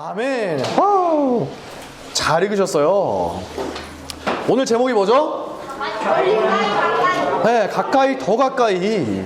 아멘. 잘 읽으셨어요. 오늘 제목이 뭐죠? 네, 가까이 더 가까이.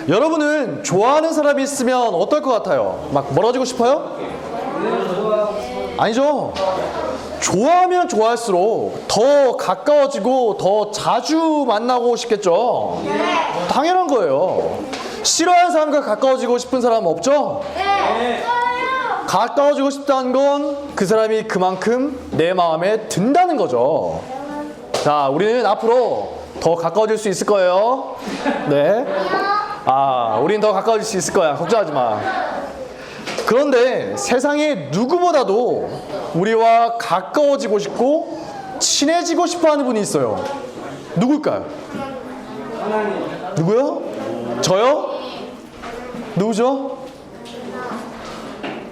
여러분은 좋아하는 사람이 있으면 어떨 것 같아요? 막 멀어지고 싶어요? 아니죠. 좋아하면 좋아할수록 더 가까워지고 더 자주 만나고 싶겠죠. 당연한 거예요. 싫어하는 사람과 가까워지고 싶은 사람 없죠? 가까워지고 싶다는 건 그 사람이 그만큼 내 마음에 든다는 거죠. 자, 우리는 앞으로 더 가까워질 수 있을 거예요. 네. 우린 더 가까워질 수 있을 거야. 걱정하지 마. 그런데 세상에 누구보다도 우리와 가까워지고 싶고 친해지고 싶어 하는 분이 있어요. 누굴까요? 누구요? 저요? 누구죠?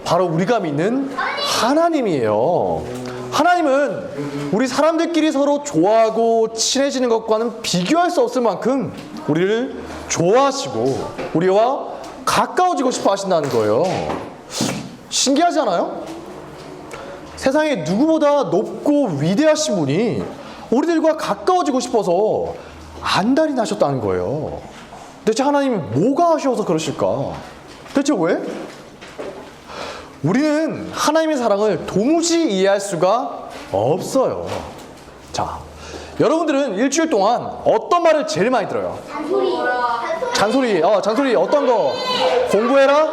바로 우리가 믿는 하나님이에요. 하나님은 우리 사람들끼리 서로 좋아하고 친해지는 것과는 비교할 수 없을 만큼 우리를 좋아하시고 우리와 가까워지고 싶어 하신다는 거예요. 신기하지 않아요? 세상에 누구보다 높고 위대하신 분이 우리들과 가까워지고 싶어서 안달이 나셨다는 거예요. 대체 하나님이 뭐가 아쉬워서 그러실까? 대체 왜? 우리는 하나님의 사랑을 도무지 이해할 수가 없어요. 자, 여러분들은 일주일 동안 어떤 말을 제일 많이 들어요? 잔소리. 잔소리 어떤 거? 공부해라?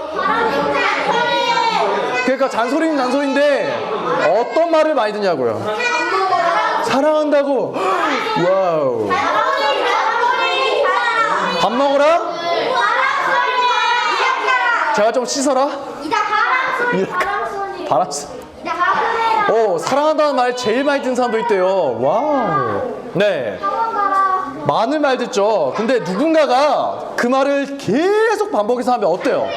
그러니까 잔소리는 잔소리인데 어떤 말을 많이 듣냐고요? 사랑한다고. 와우. 밥 먹어라? 제가 좀 씻어라? 사랑한다는 말 제일 많이 듣는 사람도 있대요. 와우. 네. 많은 말 듣죠. 근데 누군가가 그 말을 계속 반복해서 하면 어때요?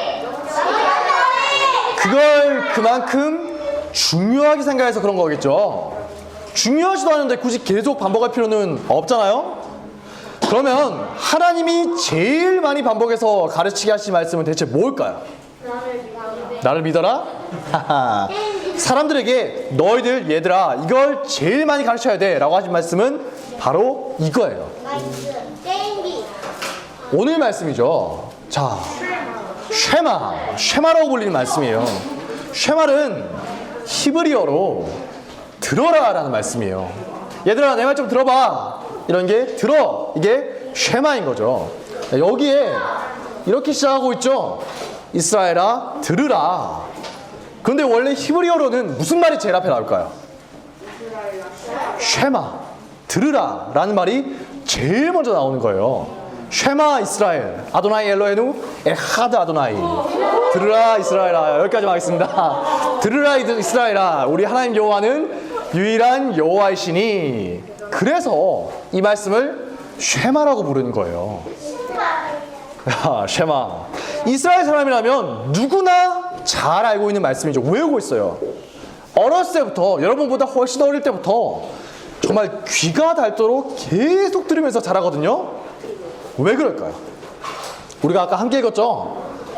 그걸 그만큼 중요하게 생각해서 그런 거겠죠. 중요하지도 않은데 굳이 계속 반복할 필요는 없잖아요. 그러면 하나님이 제일 많이 반복해서 가르치게 하신 말씀은 대체 뭘까요? 나를 믿어라? 사람들에게 너희들 얘들아 이걸 제일 많이 가르쳐야 돼 라고 하신 말씀은 바로 이거예요. 오늘 말씀이죠. 자, 쉐마라고 불리는 말씀이에요. 쉐마는 히브리어로 들어라 라는 말씀이에요. 얘들아 내 말 좀 들어봐. 이런 게 들어. 이게 쉐마인 거죠. 여기에 이렇게 시작하고 있죠. 이스라엘아 들으라. 그런데 원래 히브리어로는 무슨 말이 제일 앞에 나올까요? 쉐마, 들으라 라는 말이 제일 먼저 나오는 거예요. 쉐마 이스라엘 아도나이 엘로헤누 에하드 아도나이. 들으라 이스라엘아. 여기까지만 하겠습니다. 들으라 이스라엘아 우리 하나님 여호와는 유일한 여호와이시니. 그래서 이 말씀을 쉐마라고 부르는 거예요. 쉐마. 이스라엘 사람이라면 누구나 잘 알고 있는 말씀이죠. 외우고 있어요. 어렸을 때부터, 여러분보다 훨씬 어릴 때부터 정말 귀가 닳도록 계속 들으면서 자라거든요. 왜 그럴까요? 우리가 아까 함께 읽었죠?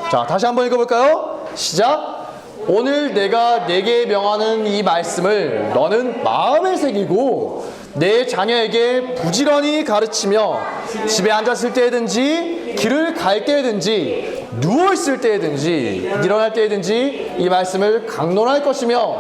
자, 다시 한번 읽어볼까요? 시작! 오늘 내가 네게 명하는 이 말씀을 너는 마음에 새기고 내 자녀에게 부지런히 가르치며 집에 앉았을 때든지 길을 갈 때든지 누워있을 때든지 일어날 때든지 이 말씀을 강론할 것이며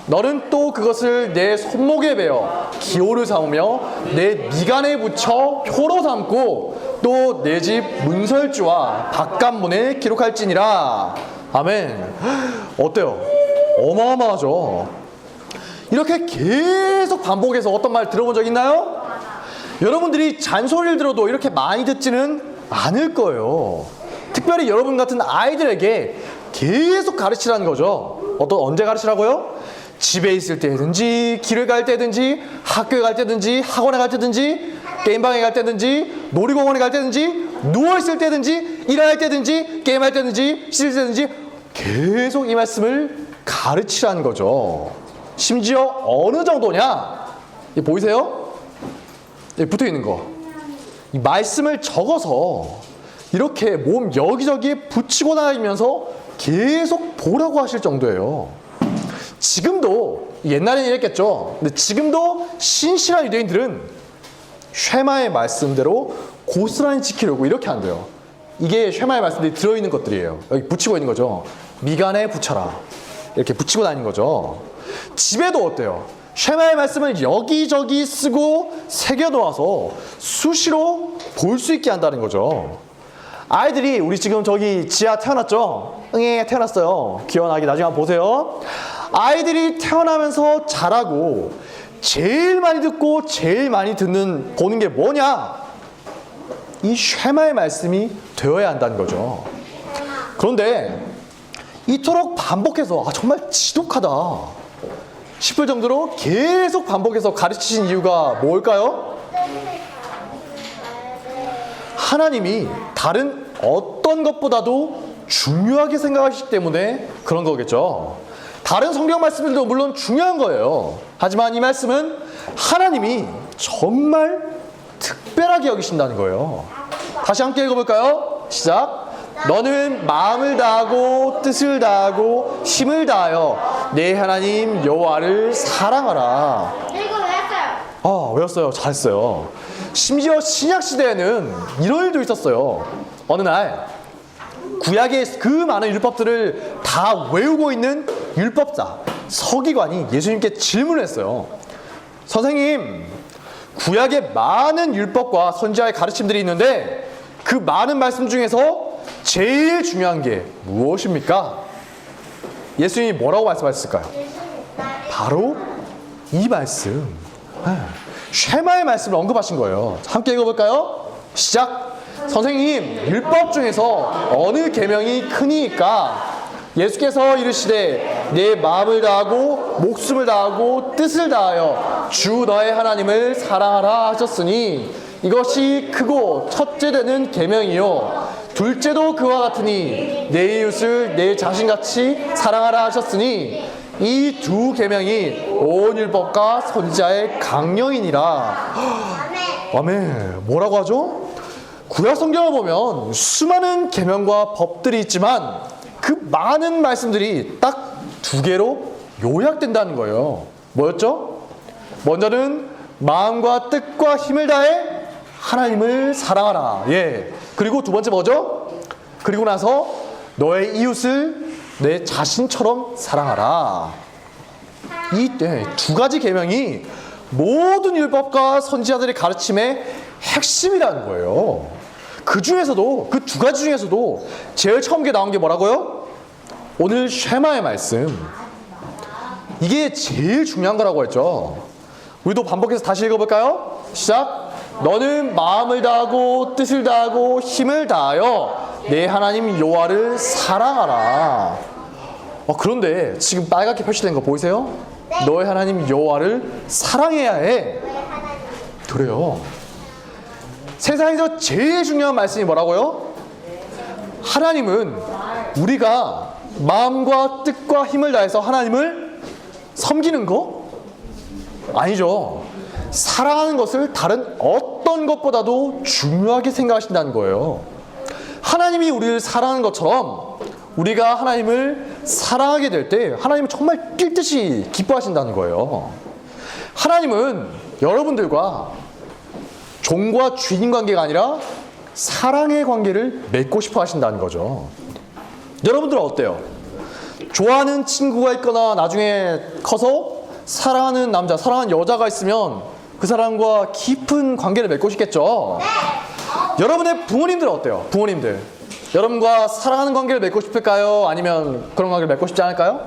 너는 또 그것을 내 손목에 베어 기호를 삼으며 내 미간에 붙여 표로 삼고 또 내 집 문설주와 바깥문에 기록할지니라. 아멘. 어때요? 어마어마하죠? 이렇게 계속 반복해서 어떤 말 들어본 적 있나요? 여러분들이 잔소리를 들어도 이렇게 많이 듣지는 않을 거예요. 특별히 여러분 같은 아이들에게 계속 가르치라는 거죠. 언제 가르치라고요? 집에 있을 때든지 길을 갈 때든지 학교에 갈 때든지 학원에 갈 때든지 게임방에 갈 때든지 놀이공원에 갈 때든지 누워있을 때든지 일어날 때든지 게임할 때든지 씻을 때든지 계속 이 말씀을 가르치라는 거죠. 심지어 어느 정도냐? 보이세요? 여기 붙어있는 거. 이 말씀을 적어서 이렇게 몸 여기저기에 붙이고 다니면서 계속 보라고 하실 정도예요. 지금도 옛날에는 이랬겠죠. 근데 지금도 신실한 유대인들은 쉐마의 말씀대로 고스란히 지키려고 이렇게 한대요. 이게 쉐마의 말씀들이 들어있는 것들이에요. 여기 붙이고 있는 거죠. 미간에 붙여라. 이렇게 붙이고 다니는 거죠. 집에도 어때요? 쉐마의 말씀을 여기저기 쓰고 새겨놓아서 수시로 볼 수 있게 한다는 거죠. 아이들이 우리 지금 저기 지아 태어났죠? 응애 태어났어요. 귀여운 아기 나중에 한번 보세요. 아이들이 태어나면서 자라고 제일 많이 듣고 제일 많이 보는 게 뭐냐? 이 쉐마의 말씀이 되어야 한다는 거죠. 그런데 이토록 반복해서 정말 지독하다 싶을 정도로 계속 반복해서 가르치신 이유가 뭘까요? 하나님이 다른 어떤 것보다도 중요하게 생각하시기 때문에 그런 거겠죠. 다른 성경 말씀들도 물론 중요한 거예요. 하지만 이 말씀은 하나님이 정말 특별하게 여기신다는 거예요. 다시 함께 읽어볼까요? 시작. 너는 마음을 다하고 뜻을 다하고 힘을 다하여 내 하나님 여호와를 사랑하라. 이거 외웠어요. 외웠어요. 잘했어요. 심지어 신약 시대에는 이런 일도 있었어요. 어느 날 구약의 그 많은 율법들을 다 외우고 있는 율법사 서기관이 예수님께 질문을 했어요. 선생님, 구약의 많은 율법과 선지자의 가르침들이 있는데 그 많은 말씀 중에서 제일 중요한 게 무엇입니까? 예수님이 뭐라고 말씀하셨을까요? 바로 이 말씀, 쉐마의 말씀을 언급하신 거예요. 함께 읽어볼까요? 시작. 선생님, 율법 중에서 어느 계명이 크니까? 예수께서 이르시되 내 마음을 다하고 목숨을 다하고 뜻을 다하여 주 너의 하나님을 사랑하라 하셨으니 이것이 크고 첫째 되는 계명이요 둘째도 그와 같으니 내 이웃을 내 자신같이 사랑하라 하셨으니 이 두 계명이 온 율법과 선지자의 강령이니라. 아멘. 뭐라고 하죠? 구약 성경을 보면 수많은 계명과 법들이 있지만 그 많은 말씀들이 딱 두 개로 요약된다는 거예요. 뭐였죠? 먼저는 마음과 뜻과 힘을 다해 하나님을 사랑하라. 그리고 두 번째 뭐죠? 그리고 나서 너의 이웃을 내 자신처럼 사랑하라. 이 두 가지 계명이 모든 율법과 선지자들의 가르침의 핵심이라는 거예요. 그 중에서도 그 두 가지 중에서도 제일 처음 게 나온 게 뭐라고요? 오늘 쉐마의 말씀. 이게 제일 중요한 거라고 했죠. 우리도 반복해서 다시 읽어볼까요? 시작. 너는 마음을 다하고 뜻을 다하고 힘을 다하여 내 하나님 여호와를 사랑하라. 그런데 지금 빨갛게 표시된 거 보이세요? 네. 너의 하나님 여호와를 사랑해야 해. 그래요. 세상에서 제일 중요한 말씀이 뭐라고요? 하나님은 우리가 마음과 뜻과 힘을 다해서 하나님을 섬기는 거? 아니죠. 사랑하는 것을 다른 어떤 것보다도 중요하게 생각하신다는 거예요. 하나님이 우리를 사랑하는 것처럼 우리가 하나님을 사랑하게 될 때 하나님은 정말 뛸 듯이 기뻐하신다는 거예요. 하나님은 여러분들과 종과 주인 관계가 아니라 사랑의 관계를 맺고 싶어 하신다는 거죠. 여러분들은 어때요? 좋아하는 친구가 있거나 나중에 커서 사랑하는 남자, 사랑하는 여자가 있으면 그 사람과 깊은 관계를 맺고 싶겠죠? 여러분의 부모님들은 어때요? 부모님들. 여러분과 사랑하는 관계를 맺고 싶을까요? 아니면 그런 관계를 맺고 싶지 않을까요?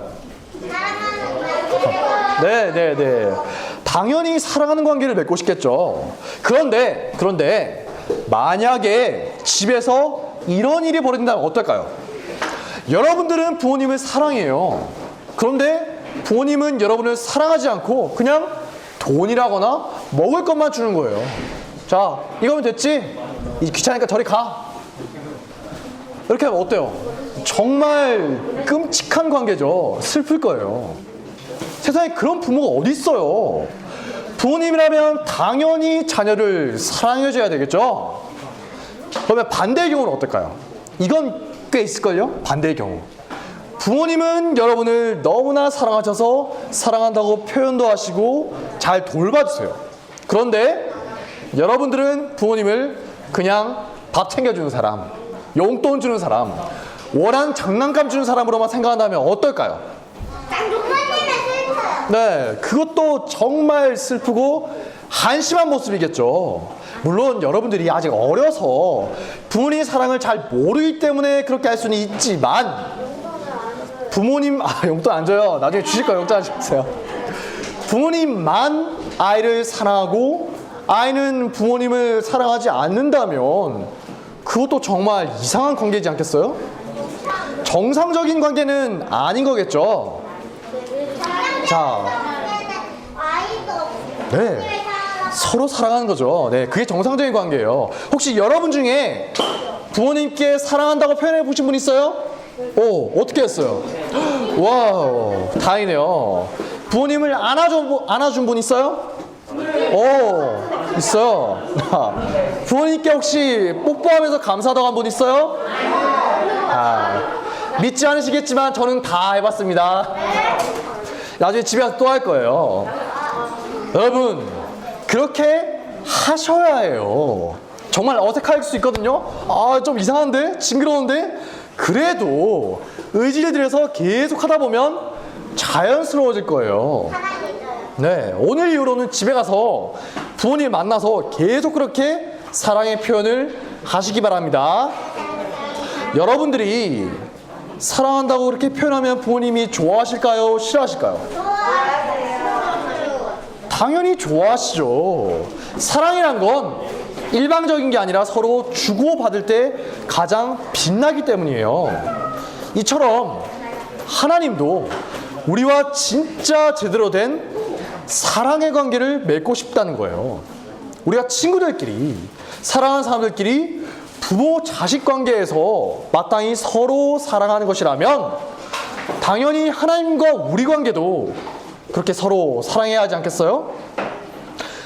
네. 당연히 사랑하는 관계를 맺고 싶겠죠. 그런데 만약에 집에서 이런 일이 벌어진다면 어떨까요? 여러분들은 부모님을 사랑해요. 그런데 부모님은 여러분을 사랑하지 않고 그냥 돈이라거나 먹을 것만 주는 거예요. 자, 이거면 됐지? 귀찮으니까 저리 가. 이렇게 하면 어때요? 정말 끔찍한 관계죠. 슬플 거예요. 세상에 그런 부모가 어디 있어요? 부모님이라면 당연히 자녀를 사랑해줘야 되겠죠? 그러면 반대의 경우는 어떨까요? 이건 꽤 있을걸요? 반대의 경우. 부모님은 여러분을 너무나 사랑하셔서 사랑한다고 표현도 하시고 잘 돌봐주세요. 그런데 여러분들은 부모님을 그냥 밥 챙겨주는 사람, 용돈 주는 사람, 원한 장난감 주는 사람으로만 생각한다면 어떨까요? 네, 그것도 정말 슬프고 한심한 모습이겠죠. 물론 여러분들이 아직 어려서 부모님의 사랑을 잘 모르기 때문에 그렇게 할 수는 있지만 부모님, 용돈 안 줘요. 나중에 주실 거예요. 용돈 안 주세요. 부모님만 아이를 사랑하고 아이는 부모님을 사랑하지 않는다면 그것도 정말 이상한 관계이지 않겠어요? 정상적인 관계는 아닌 거겠죠. 자, 네, 서로 사랑하는 거죠. 네, 그게 정상적인 관계예요. 혹시 여러분 중에 부모님께 사랑한다고 표현해 보신 분 있어요? 오, 어떻게 했어요? 와우, 다행이네요. 부모님을 안아준 분 있어요? 오, 있어요. 부모님께 혹시 뽀뽀하면서 감사하다고 한 분 있어요? 믿지 않으시겠지만 저는 다 해봤습니다. 나중에 집에 가서 또 할 거예요. 여러분, 그렇게 하셔야 해요. 정말 어색할 수 있거든요. 좀 이상한데? 징그러운데? 그래도 의지를 들여서 계속 하다 보면 자연스러워질 거예요. 네, 오늘 이후로는 집에 가서 부모님 만나서 계속 그렇게 사랑의 표현을 하시기 바랍니다. 여러분들이 사랑한다고 그렇게 표현하면 부모님이 좋아하실까요? 싫어하실까요? 당연히 좋아하시죠. 사랑이란 건 일방적인 게 아니라 서로 주고받을 때 가장 빛나기 때문이에요. 이처럼 하나님도 우리와 진짜 제대로 된 사랑의 관계를 맺고 싶다는 거예요. 우리가 친구들끼리, 사랑하는 사람들끼리 부모 자식 관계에서 마땅히 서로 사랑하는 것이라면 당연히 하나님과 우리 관계도 그렇게 서로 사랑해야 하지 않겠어요?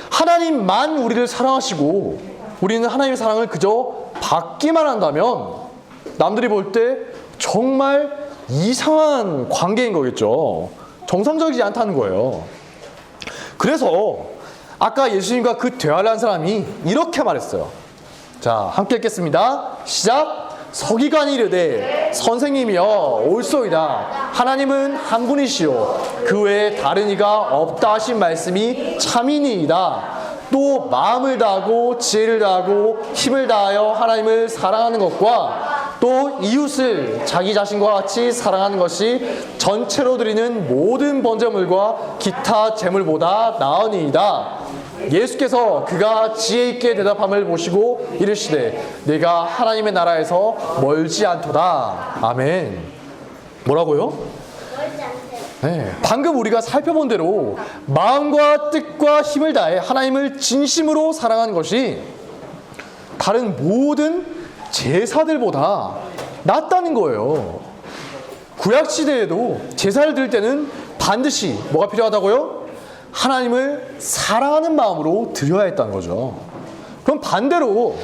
하나님만 우리를 사랑하시고 우리는 하나님의 사랑을 그저 받기만 한다면 남들이 볼 때 정말 이상한 관계인 거겠죠. 정상적이지 않다는 거예요. 그래서 아까 예수님과 그 대화를 한 사람이 이렇게 말했어요. 자, 함께 읽겠습니다. 시작! 서기관이 이르되 선생님이여 옳소이다. 하나님은 한 분이시오. 그 외에 다른 이가 없다 하신 말씀이 참이니이다. 또 마음을 다하고 지혜를 다하고 힘을 다하여 하나님을 사랑하는 것과 또 이웃을 자기 자신과 같이 사랑하는 것이 전체로 드리는 모든 번제물과 기타 제물보다 나으니이다. 예수께서 그가 지혜 있게 대답함을 보시고 이르시되 내가 하나님의 나라에서 멀지 않도다. 아멘. 뭐라고요? 네, 방금 우리가 살펴본 대로 마음과 뜻과 힘을 다해 하나님을 진심으로 사랑하는 것이 다른 모든 제사들보다 낫다는 거예요. 구약시대에도 제사를 드릴 때는 반드시 뭐가 필요하다고요? 하나님을 사랑하는 마음으로 드려야 했다는 거죠. 그럼 반대로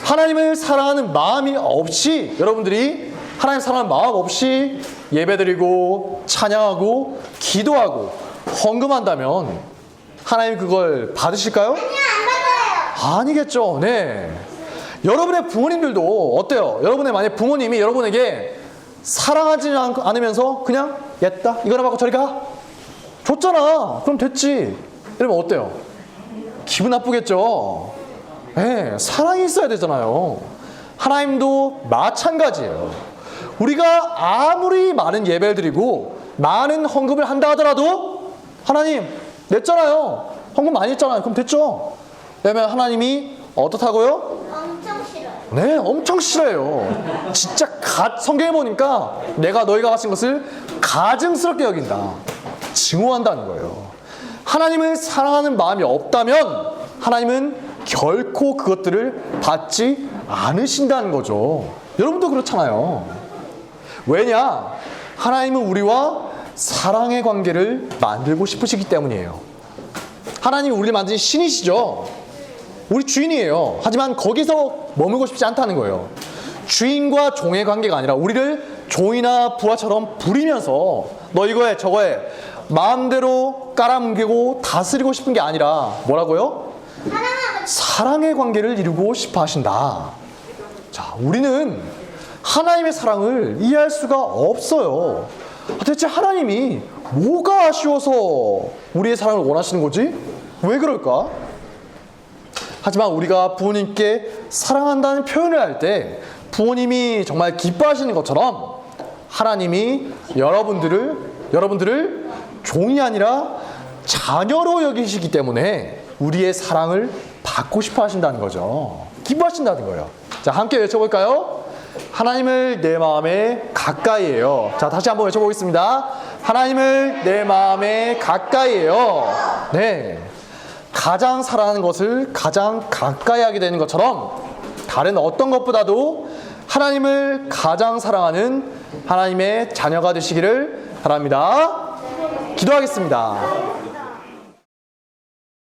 하나님을 사랑하는 마음이 없이 여러분들이 하나님 사랑하는 마음 없이 예배드리고 찬양하고 기도하고 헌금한다면 하나님 그걸 받으실까요? 아니겠죠. 네. 여러분의 부모님들도 어때요? 여러분의 만약 부모님이 여러분에게 사랑하지 않으면서 그냥 얘다 이거나 받고 저리 가 줬잖아. 그럼 됐지. 이러면 어때요? 기분 나쁘겠죠. 네, 사랑이 있어야 되잖아요. 하나님도 마찬가지예요. 우리가 아무리 많은 예배를 드리고 많은 헌금을 한다 하더라도 하나님 냈잖아요. 헌금 많이 했잖아요. 그럼 됐죠. 그러면 하나님이 어떻다고요? 엄청 싫어요. 네, 엄청 싫어요. 진짜 성경에 보니까 내가 너희가 바친 것을 가증스럽게 여긴다. 증오한다는 거예요. 하나님을 사랑하는 마음이 없다면 하나님은 결코 그것들을 받지 않으신다는 거죠. 여러분도 그렇잖아요. 왜냐? 하나님은 우리와 사랑의 관계를 만들고 싶으시기 때문이에요. 하나님이 우리를 만드신 신이시죠. 우리 주인이에요. 하지만 거기서 머물고 싶지 않다는 거예요. 주인과 종의 관계가 아니라 우리를 종이나 부하처럼 부리면서 너 이거 해 저거 해 마음대로 깔아뭉개고 다스리고 싶은 게 아니라 뭐라고요? 사랑의 관계를 이루고 싶어 하신다. 자, 우리는 하나님의 사랑을 이해할 수가 없어요. 대체 하나님이 뭐가 아쉬워서 우리의 사랑을 원하시는 거지? 왜 그럴까? 하지만 우리가 부모님께 사랑한다는 표현을 할 때 부모님이 정말 기뻐하시는 것처럼 하나님이 여러분들을 종이 아니라 자녀로 여기시기 때문에 우리의 사랑을 받고 싶어 하신다는 거죠. 기뻐하신다는 거예요. 자, 함께 외쳐볼까요? 하나님을 내 마음에 가까이 해요. 자, 다시 한번 외쳐보겠습니다. 하나님을 내 마음에 가까이 해요. 네. 가장 사랑하는 것을 가장 가까이 하게 되는 것처럼 다른 어떤 것보다도 하나님을 가장 사랑하는 하나님의 자녀가 되시기를 바랍니다. 기도하겠습니다.